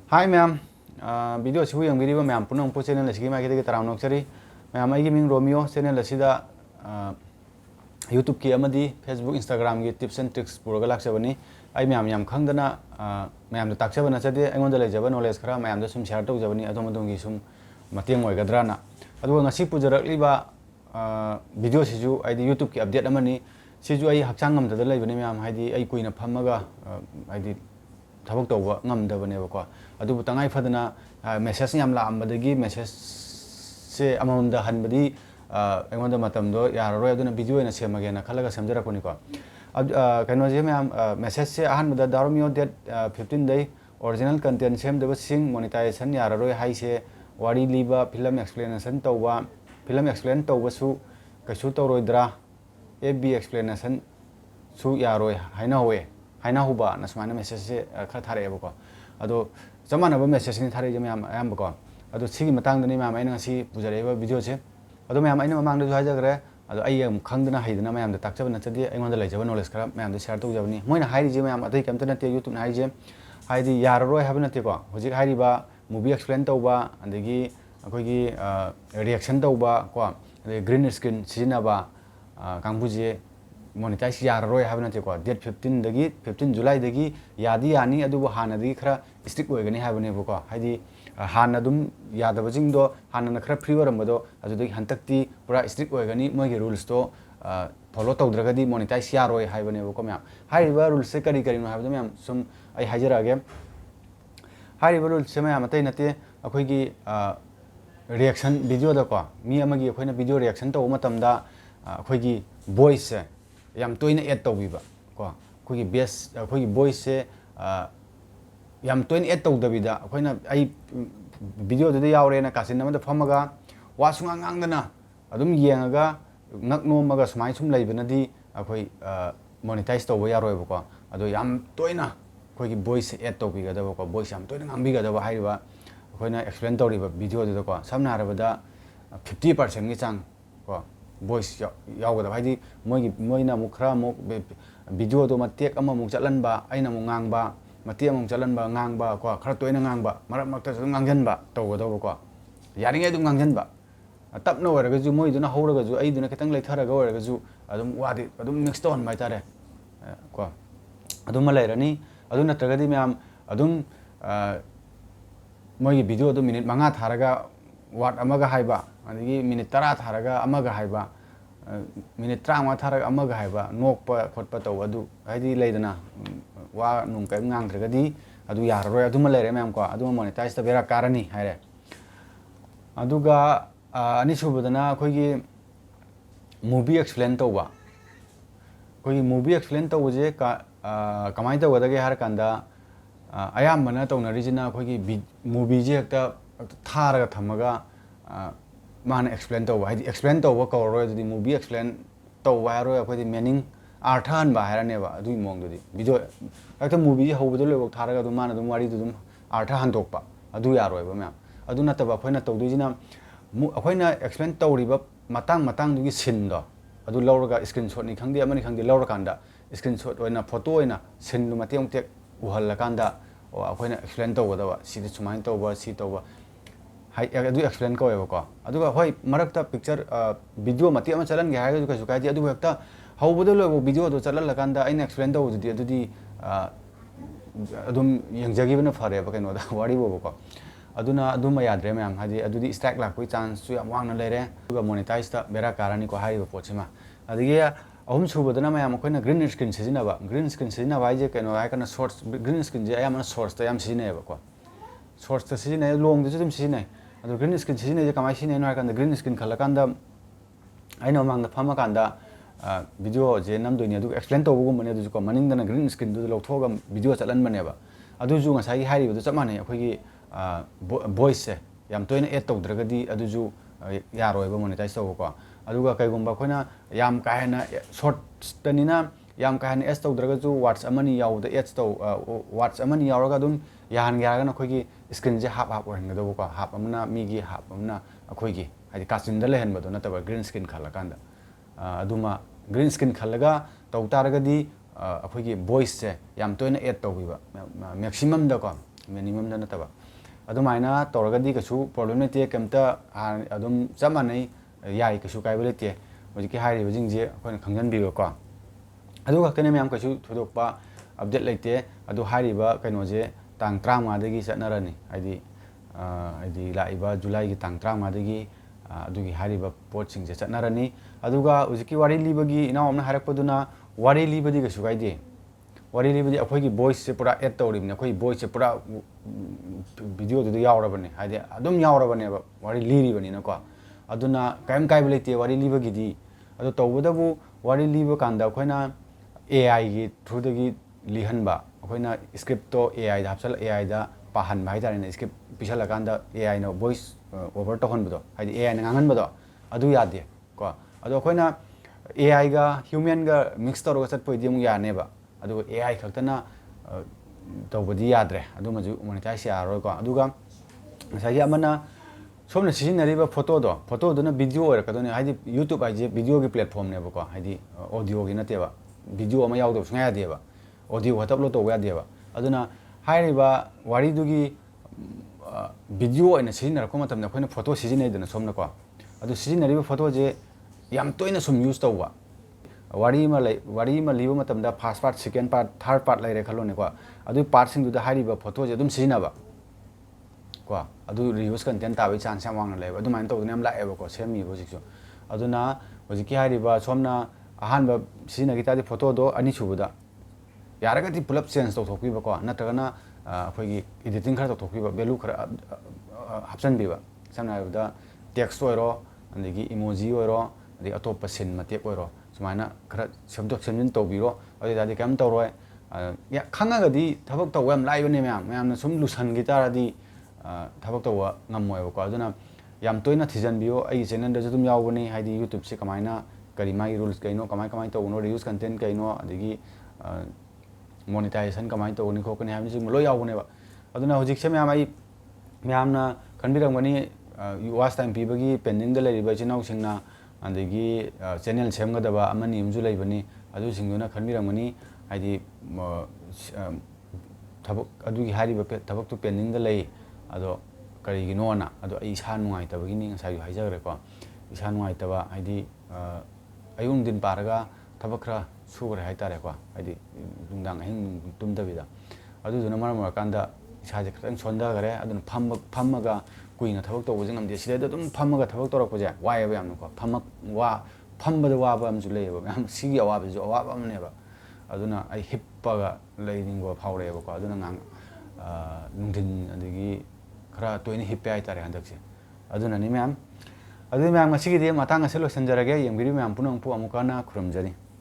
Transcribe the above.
Hi ma'am, video si huyang video ma'am punong po channel lasi ma kita tarang nok chari ma'am ai ming Romeo channel lasi da YouTube ki amadi Facebook Instagram ki tips and tricks puraga lak sabani ai ma'am yam khangdana ma'am da tak sabana chade ai ngonda lejaba knowledge khara ma'am da sum share tok jabani adom adom gi sum mateng oi gadrana adu ngasi pujarak liba video siju ai di YouTube ki update amani siju ai hakchang ngam da leibani ma'am haidi ai kuina phamaga haidi ꯊꯕꯛ ꯇꯧꯕ ꯉꯝꯗꯕꯅꯦꯕꯀꯣ ꯑꯗꯨꯕꯨ ꯇꯉꯥꯏ ꯐꯗꯅ message ꯌꯥꯝ ꯂꯥꯛꯑꯝꯕꯗꯒꯤ ꯃꯦꯁꯦꯖꯁꯦ ꯑꯃꯃꯝꯗ ꯍꯟꯕꯗꯤ ꯑꯩꯉꯣꯟꯗ ꯃꯇꯝꯗꯣ ꯌꯥꯔꯔꯣꯏ ꯑꯗꯨꯅ ꯚꯤꯗꯤꯑꯣ ꯑꯣꯏꯅ ꯁꯦꯝꯃꯒꯦꯅ ꯈꯜꯂꯒ ꯁꯦꯝꯖꯔꯛꯄꯅꯤꯀꯣ ꯀꯩꯅꯣꯁꯦ ꯃꯌꯥꯝ ꯃꯦꯁꯦꯖꯁꯦ ꯑꯍꯥꯟꯕꯗ ꯗꯥꯔꯣꯃꯤꯌꯣ ꯗꯦꯠ 15ꯗꯩ ꯑꯣꯔꯤꯖꯤꯅꯦꯜ ꯀꯟꯇꯦꯟ ꯁꯦꯝꯗꯕꯁꯤꯡ ꯃꯣꯅꯤꯇꯥꯏꯖꯦꯁꯟ ꯌꯥꯔꯔꯣꯏ ꯍꯥꯏꯁꯦ ꯋꯥꯔꯤ ꯂꯤꯕ ꯐꯤꯂꯝ ꯑꯦꯛꯁꯄ꯭ꯂꯦꯅꯦꯁꯟ ꯇꯧꯕ ꯐꯤꯂꯝ ꯑꯦꯛꯁꯄ꯭ꯂꯦꯟ ꯇꯧꯕꯁꯨ ꯀꯩꯁꯨ ꯇꯧꯔꯣꯏꯗ꯭ꯔꯥ FB ꯑꯦꯛꯁꯄ꯭ꯂꯦꯅꯦꯁꯟꯁꯨ ꯌꯥꯔꯣꯏ 하이나후바 나스마나 메시지 카타레버고 아도 저만하고 메시지니 타레지 매 아ям버고 아도 시기 마땅드니 매 아이나 시 부자레버 비디오체 아도 매 아이나 마망도 하자 그래 아도 아이엠 강드나 하이드나 매 암도 딱잡나 저디 아이만도 레저버 노레스 카라 매 암도 셰어 도자버니 모이나 하이지 매 아마도 캠트나 테 유튜브 하이지 하이디 야로로이 하브나 테고 호직 하이리바 무비 एक्सप्लेन तौबा अंदगी अखोगी रिएक्शन तौबा को ग्रीन स्क्रीन सिजनाबा कांगबुजे monetize yararoi habna te ko date 15 dagi 15 July dagi yadi yani adubu hana dagi khara strict oigani habne bo ko haidi hana dum yadaba jing do hana na khara free oram do adu dagi hantakti pura strict oigani mogi rules to follow tawdragadi monetize yaroi habne bo ko ma'am haiba rules se kari kari no habda ma'am sum ai hajara ge haiba rules se ma'am atai nate akhoigi reaction video da ko mi amagi akhoina video reaction to matamda akhoigi voice yam toina add tawbiba ko khogi base khogi voice se yam toina add tawdabida khoina ai video de yaure na kasin namada phamaga wasunga ngangdana adum yengaga ngaknomaga sumai sum leibnadi akhoi monetize tawba yaroi ko ado yam toina khogi voice add tawbiga da ko voice yam toina ngambiga da haiba khoina explain tawriba video de ko samna harabada 50% ngi chang ko voice yaugada haidi moina mukra mok video do matek ama muk chalanba aina mu ngangba matek mu chalanba ngangba ko khara toina ngangba marak makta ngangjanba tawgada ko yaringe dum ngangjanba tapna waraga ju moi duna horaga ju ai duna ketang leitharaga waraga ju adum wadi adum mix ton mai tare ko adum malairani aduna tagadi myam adum moi video do minute manga tharaga wat amaga haiba adigi minute 10 tharaga amaga haiba minute 30 tharaga amaga haiba nokpa khotpa taw adu haidi leidana wa nung kai ngangdragadi adu yararoi aduma leire ma'am ko aduma monetize ta bera karani haire aduga ani subadana khoigi movie explain tawba khoigi movie explain tawje ka kamai tawgadage har kanda ayambana tawnarijina khoigi movie je hekta tharaga thamaga mana explain tawba haidi explain tawba kawroi dudi movie explain tawba yaroi akhoi meaning arthan ba harane ba adui mong dudi video ekta movie hobdo lebok tharaga du mana dum wari dum artha handokpa adu yaroi ba ma'am adu nataba khoina tawdujina akhoina explain tawriba matang dugi sin do adu lawraga screenshot ni khangdi amani khangdi lawra kanda screenshot oina photo oina sin du mateng tek uhalla kanda akhoina explain tawda sidi sumain tawba si tawba hai adu explain ko ko aduga hoi marakta picture video mati ama chalan ge haga ka sukai adu hekta haubodo lo video do chalan lakanda aina explain do dudi adudi adum yangjagi bana fare ba keno da wari bo ko aduna aduma yadre ma'am hadi adudi stack la koi chance su yam wangna leire aduga monetize ta bera karani ko hai ba pochima adige ahum subadana ma'am koina green screen sijina ba je keno hai kana source green screen je ayam source ta yam sijina ba ko source ta sijina long de jum sijina adu green screen sijina je kamai sijina no kan green screen khalakanda aina mangna phama kanda video je namdoini adu explain tawbugum mane adu ko maningdana green screen du lawthoga video chalan mane ba adu ju ngasai hairi bu chamane akhoi voice yam toina add tawdragadi adu ju yaroi ba monetize taw ko aduga kaigumba khoina yam kahena short tanina yam kahena add tawdraga ju words amani yawda add taw words amani yawraga dum yahan gyaga na khoigi screen je hap oran gado ko hap amna migi hap amna akhoigi hadi kasin da lehen bado nataba green screen khalakanda aduma green screen khalaga taw taragadi akhoigi voice se yam toina add tawbiba maximum da ko minimum da nataba adumaina toragadi kasu problem nete kamta adum chamanai yai kasu kai belete hojiki hairi bujingje akhona khangjan bigo ko adu kaktene myam kasu thudokpa update leite adu hairi ba kainoje tang 35 dagi satnarani aidi laiba july gi tang 35 dagi adugi hairi ba pot singje satnarani aduga hojiki wari libagi ina omna harakpaduna wari libadi kasu kaide wari libadi akhoi voice se pura add tawribne akhoi voice se pura video du yaurabane haide adum yaurabane ba wari liribani na ko aduna kaim kai belete wari libagi di adu tawbudabu wari liba kanda akhoina ai gi through dagi lihanba akhoina script to ai da hapsal ai da pahan bai tare na script pisala kanda ai no voice over to honbudo haide ai na ngangan bodo adu yade ko adu akhoina ai ga human ga mix tawra chat poi dimu ya ne ba adu ai khaktana tawbadi yadre adu maju monetize yaroi ko aduga sai amana somna sisinariba photo do na video or kadone haidi youtube aije video gi platform ne ba ko haidi audio gi nate ba video ama yaw do sunga de ba audio hata upload to ya de ba aduna hairiba wari dugi video ina sisinara ko matamna khoina photo sisinai dana somna ko adu sisinariba photo je yam toina sum use tawwa wari ma liba matamda first part second part third part lai re khalo ne ko adu part sing du da hairiba photo je dum sisina ba ko adu reuse content ta bai chance am wang lai adu main to nem la e ba ko semi bo sikso aduna hojiki hairiba somna ahan ba sisina gi ta di photo do ani chubuda yaraga di pull up change to thokpi ba ko natragana akhoi editing khara to thokpi ba value khara hapsan bi ba samna da text oiro andigi emoji oiro adi atop sin mate oiro sumaina khara samdok samjin to biro adi dadi kam to roi ya khanga ga di thabak to yam lai bane myam na sum lusan gi tara di thabak to ngamoi ba ko aduna yam toina thijan bio ai channel da judum yaw bane haidi youtube se kamaina kari mai rules kaino kamai to no reuse content kaino adigi monetization kamai to ni ko kani hamji lo yaw bane ba aduna hojik se myam na kanbirang bani watch time pibagi pending da lari ba chinau singna andagi channel semgadaba amani imju laibani adu singuna kanbirang bani haidi thabak adugi hariba thabak tu pending da lai ado kari gi nona ado ai isa nungai tabagi ni ngasai haijagre ko isa nungai taba haidi ayung din paraga thabak khra sugre haitare ko haidi dungdang ahing tumdabida adu duna mara kanda isa je khang sonda gare adun phammaga kuina thabak to bujing amde sida dum phammaga thabak to rakpo je wai ba yam ko phambada wa ba am ju lei ba am sigi awa ba ju awa ba amne ba aduna ai hippaga leiding go phawre ba ko aduna ngang nungdin adigi khara toini hippe ai tare handakse aduna ni myam adu myam masigi de matanga selo sanjarage yemgiri myam punang pu amukana khuramjani